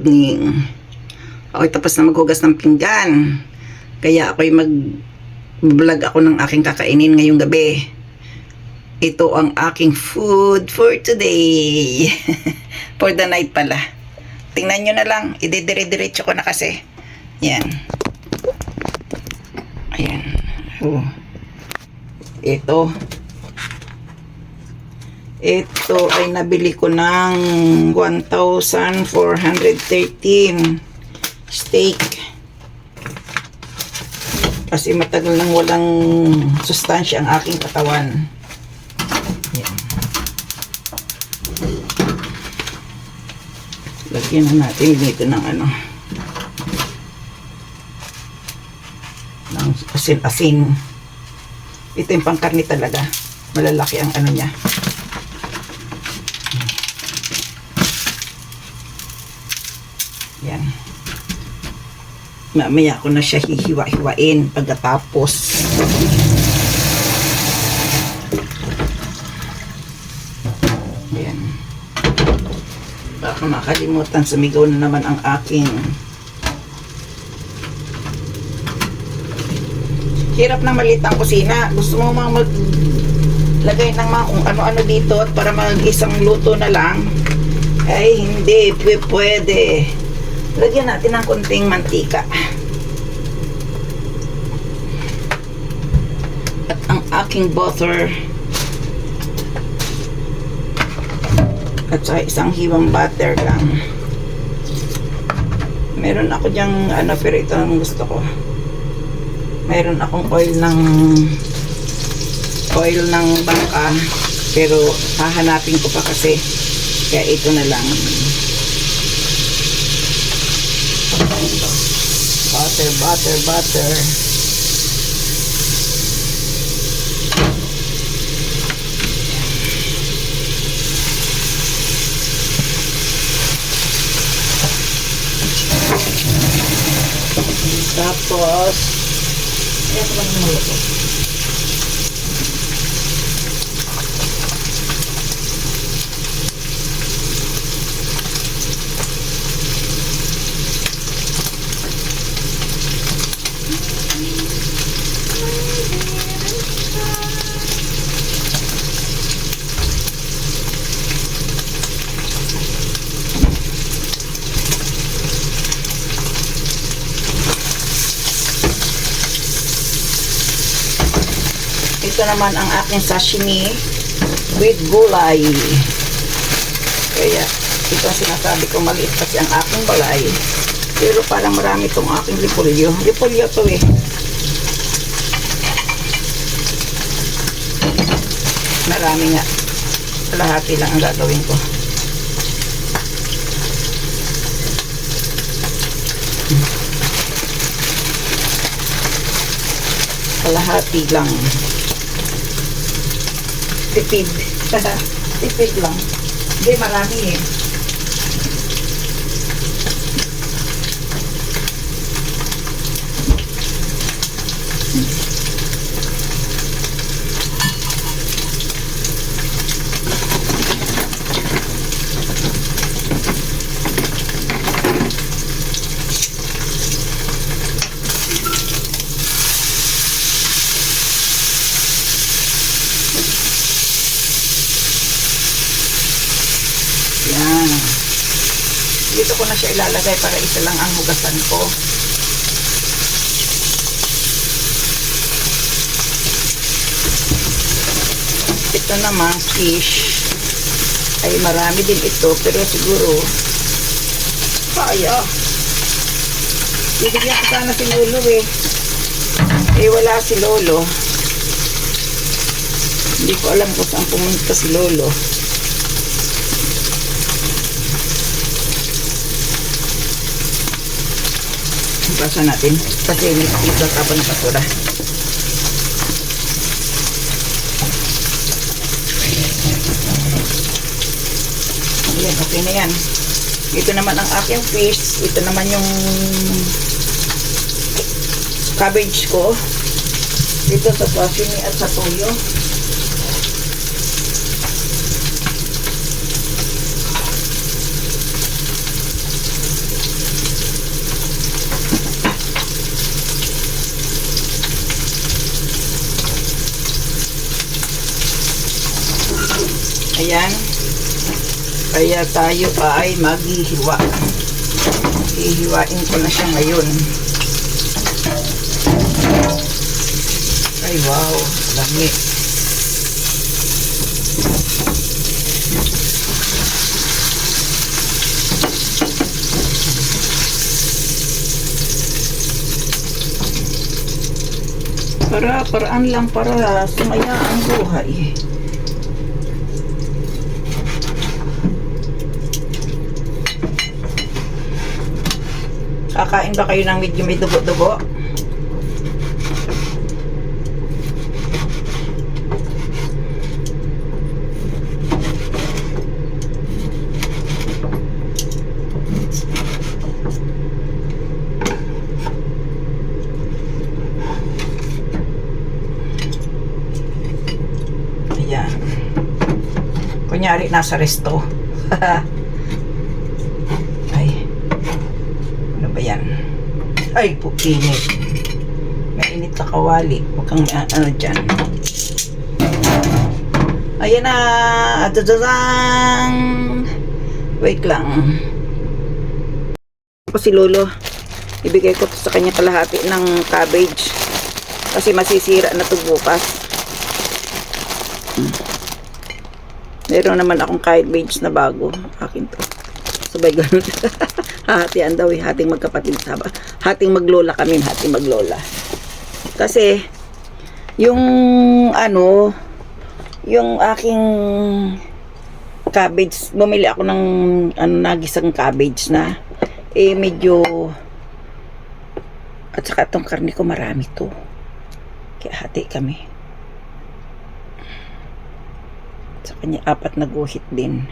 evening. Ako'y tapos na maghugas ng pinggan. Kaya ako'y mag-vlog ako ng aking kakainin ngayong gabi. Ito ang aking food for today. For the night pala. Tingnan nyo na lang. Ididire-diretso ko na kasi. Yan. Ayan. Oh. Ito ay nabili ko ng 1,413 steak. Kasi matagal nang walang sustansya ang aking katawan. Yan. Lagyan na natin dito ng ng asin-asin. Ito yung pangkarni talaga. Malalaki ang niya. Yan. Mamaya ko na siya hihiwa-hiwain pagkatapos. Yan. Baka makalimutan, sumigaw na naman ang aking. Hirap na maliit ang kusina. Gusto mo mga maglagay ng mga kung ano-ano dito at para mag-isang luto na lang. Ay hindi pwede. Lagyan natin ng konting mantika. At ang aking butter. At saka isang hiwang butter lang. Meron ako dyang pero ito ang gusto ko. Meron akong oil ng bangka. Pero hahanapin ko pa kasi. Kaya ito na lang. Butter. Tapos, ayan ko lang naman ito. Ito naman ang aking sashimi with gulay. Kaya ito ang sinasabi ko, maliit kasi ang aking balay. Pero parang marami itong aking repolyo. Repolyo to eh. Marami nga. Kalahati lang ang gagawin ko. Kalahati lang. Tipid. Tipid lang. Hindi, marami eh. Yan. Dito ko na siya ilalagay para isa lang ang hugasan ko. Ito naman fish. Ay marami din ito pero siguro kaya. Bibigyan ko sana si Lolo eh. Eh wala si Lolo. Hindi ko alam kung saan pumunta si Lolo. Basa natin kasi nagtatapon ng basura. Ayan, okay na yan. Ito naman ang aking fish. Ito naman yung cabbage ko. Dito sa sashimi at sa toyo. Ayan. Kaya tayo ay maghihiwa. Hihiwain ko na siya ngayon. Ay wow, dami. Paraan lang para sumaya ang buhay. Kakain ba kayo ng medyo may dugo-dugo? Ayan. Kunyari nasa resto. Yan. Ay, po init. Mainit na kawali. Huwag kang ano dyan. Ayan na. Adadadang. Wait lang. Ako si Lolo. Ibigay ko to sa kanya kalahati ng cabbage. Kasi masisira na to bukas. Meron naman akong cabbage na bago. Akin to. Sabay ganun. Hahatian daw eh, hating magkapatid saba. Hating maglola kami, hating maglola. Kasi yung ano, yung aking cabbage, bumili ako ng ano, nagisang cabbage na eh medyo, at saka itong karne ko marami to. Kaya hati kami. Sa kanya 4 na guhit din.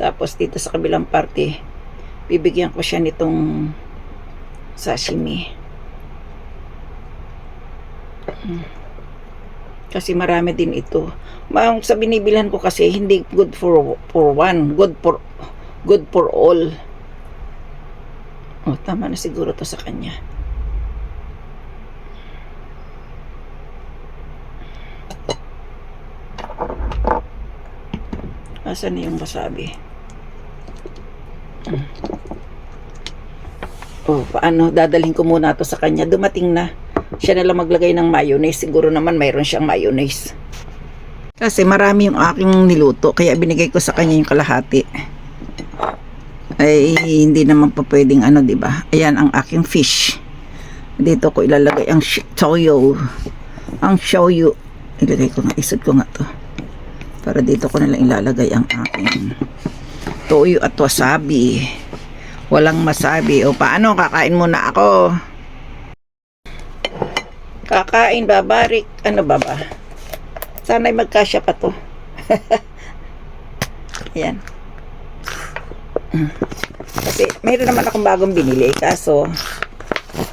Tapos dito sa kabilang parte, bibigyan ko siya nitong sashimi. Kasi marami din ito. Sa binibilhan ko kasi hindi good for one, good for all. Oh, tama na siguro to sa kanya. Asan na yung wasabi? Oh, paano? Dadalhin ko muna to sa kanya. Dumating na. Siya na lang maglagay ng mayonnaise. Siguro naman mayroon siyang mayonnaise. Kasi marami yung aking niluto. Kaya binigay ko sa kanya yung kalahati. Ay, hindi naman pa pwedeng ano, diba? Ayan ang aking fish. Dito ko ilalagay ang shoyu. Ang shoyu. Ilagay ko nga. Isod ko nga to. Para dito ko nalang ilalagay ang aking toyo at wasabi. Walang masabi. O paano? Kakain muna ako. Kakain, babarik. Ano ba ba? Sana'y magkasya pa to. Ayan. Kasi mayroon naman akong bagong binili. Kaso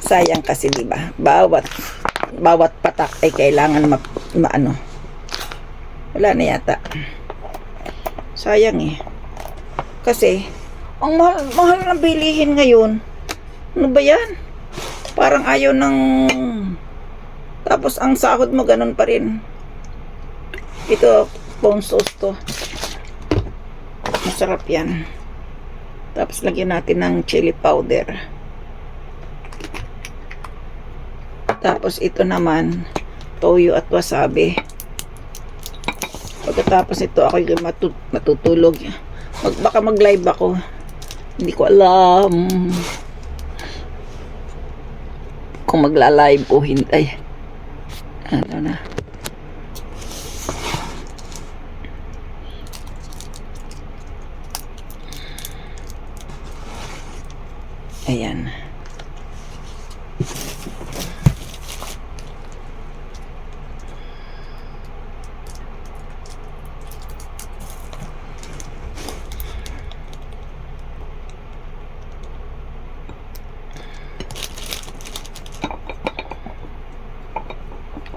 sayang kasi, diba? Bawat patak ay kailangan maano. Wala na yata. Sayang eh. Kasi ang mahal na bilihin ngayon. Ano ba yan? Parang ayaw ng... Tapos ang sahod mo ganun pa rin. Ito, bone sauce to. Masarap yan. Tapos lagyan natin ng chili powder. Tapos ito naman, toyo at wasabi. Pagkatapos ito, ako yung matutulog. Baka mag-live ako. Hindi ko alam kung magla-live o hindi. Ano na. Ayan.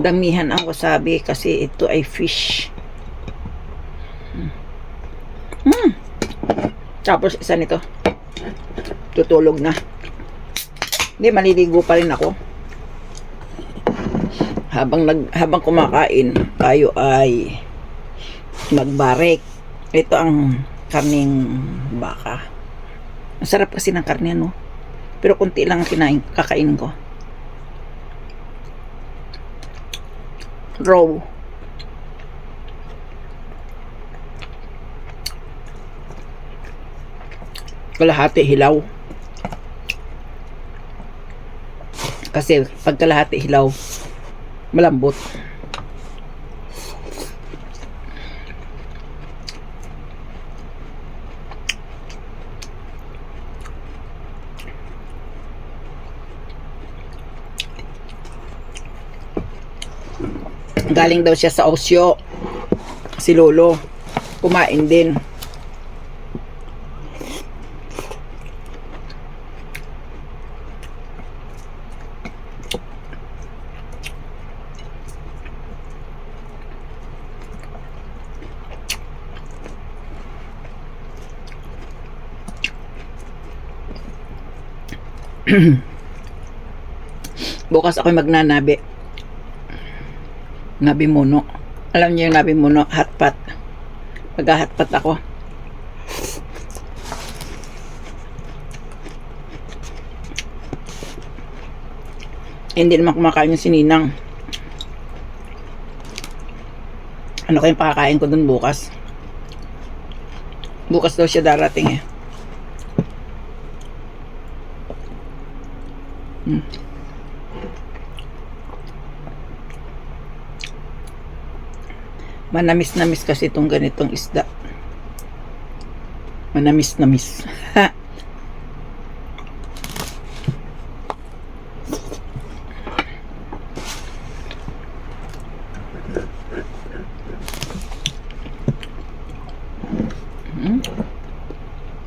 Damihan ang wasabi kasi ito ay fish. Tapos isa nito. Tutulog na. Hindi, maliligo pa rin ako. Habang kumakain, tayo ay magbarek. Ito ang karning baka. Ang sarap kasi ng karne, no? Pero konti lang ang kakainin ko. Raw. Kalahati hilaw. Kasi pag kalahati hilaw, malambot. Galing daw siya sa Osyo. Si Lolo. Kumain din. Bukas ako'y magnanabi. Nabi muno. Alam niyo yung nabi muno, hotpot. Pag-hotpot ako. Hindi naman kumakain yung sininang. Ano kayong pakakain ko dun bukas? Bukas daw siya darating eh. Manamis-namis kasi itong ganitong isda. Manamis-namis.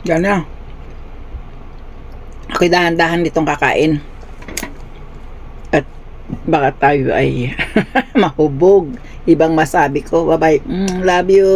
Yan na. Ako'y dahan-dahan nitong kakain. At baka tayo ay mahubog. Ibang masabi ko. Bye-bye. Love you.